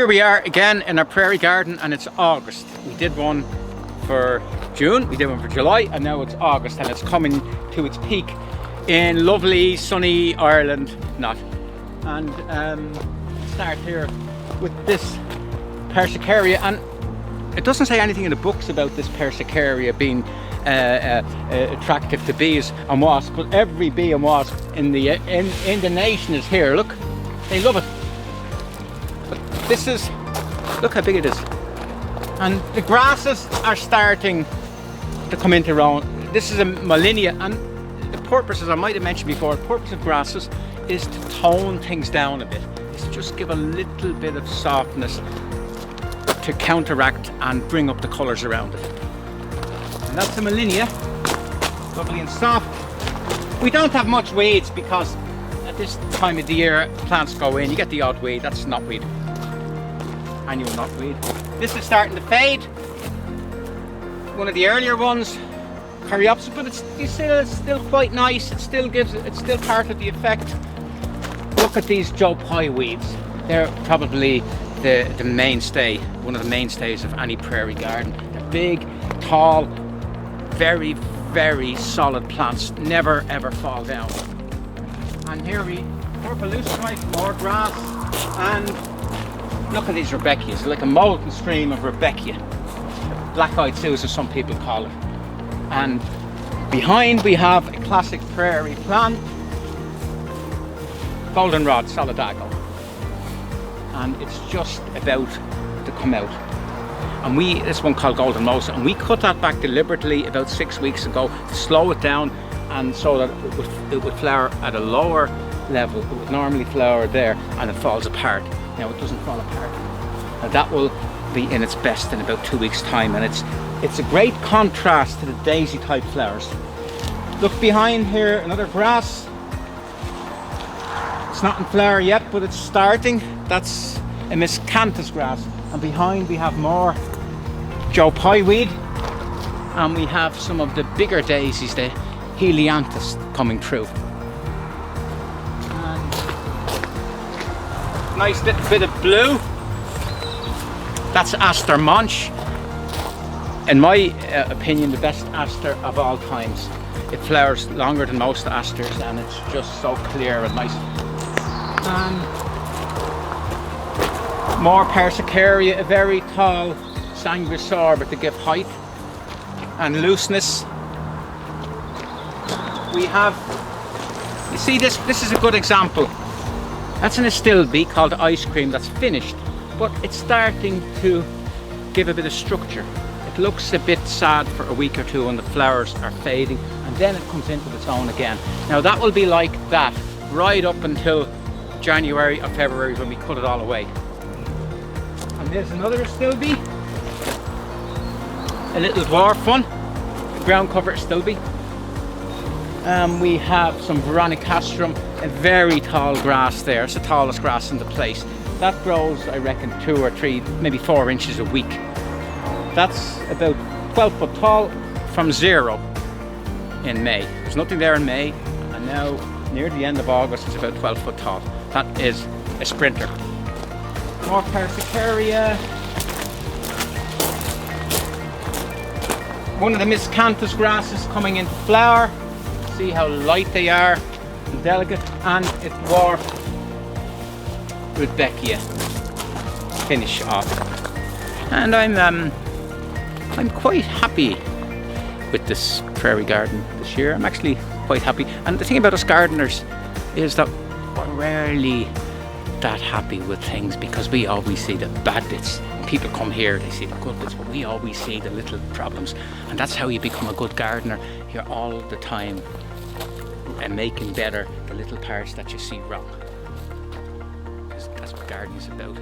Here we are again in our prairie garden, and it's August. We did one for June, we did one for July, and now it's August, and it's coming to its peak in lovely sunny Ireland. And start here with this Persicaria, and it doesn't say anything in the books about this Persicaria being attractive to bees and wasps, but every bee and wasp in the nation is here. Look, they love it. But this is, look how big it is, and the grasses are starting to come into their own. This is a Molinia, and the purpose, as I might have mentioned before, the purpose of grasses is to tone things down a bit. It's to just give a little bit of softness to counteract and bring up the colours around it. And that's the Molinia, lovely and soft. We don't have much weeds because at this time of the year plants go in. You get the odd weed, that's knotweed, annual knotweed. This is starting to fade. One of the earlier ones, Coreopsis, but it's still quite nice. It's still part of the effect. Look at these Joe-Pye weeds. They're probably the mainstay, one of the mainstays of any prairie garden. They're big, tall, very, very solid plants, never ever fall down. And here more pellucite, more grass, and look at these Rudbeckias, like a molten stream of Rudbeckia. Black-eyed Susan, some people call it. And behind we have a classic prairie plant, Goldenrod Solidago, and it's just about to come out. And this one called Golden Mosa, and we cut that back deliberately about 6 weeks ago to slow it down, and so that it would flower at a lower level. It would normally flower there, and it falls apart. Now it doesn't fall apart. Now that will be in its best in about 2 weeks' time, and it's a great contrast to the daisy type flowers. Look behind here, another grass. It's not in flower yet, but it's starting. That's a Miscanthus grass, and behind we have more Joe-Pye weed, and we have some of the bigger daisies, the Helianthus, coming through. And nice little bit of blue. That's Aster Monch. In my opinion, the best aster of all times. It flowers longer than most asters, and it's just so clear and nice. And more Persicaria, a very tall Sangha Saw, but to give height and looseness. We have, you see this is a good example. That's an Astilbe called Ice Cream that's finished, but it's starting to give a bit of structure. It looks a bit sad for a week or two and the flowers are fading, and then it comes into its own again. Now that will be like that right up until January or February when we cut it all away. And there's another Astilbe, a little dwarf one, a ground cover Astilbe. We have some Veronicastrum, a very tall grass there. It's the tallest grass in the place. That grows, I reckon, 2 or 3, maybe 4 inches a week. That's about 12 foot tall from zero in May. There's nothing there in May, and now near the end of August it's about 12 foot tall. That is a sprinter. More Persicaria. One of the Miscanthus grasses coming into flower. See how light they are and delicate, and a dwarf Rudbeckia finish off. And I'm quite happy with this prairie garden this year. I'm actually quite happy. And the thing about us gardeners is that we're rarely that happy with things, because we always see the bad bits. When people come here, they see the good bits, but we always see the little problems. And that's how you become a good gardener. You're all the time and making better the little parts that you see wrong. That's what gardening is about.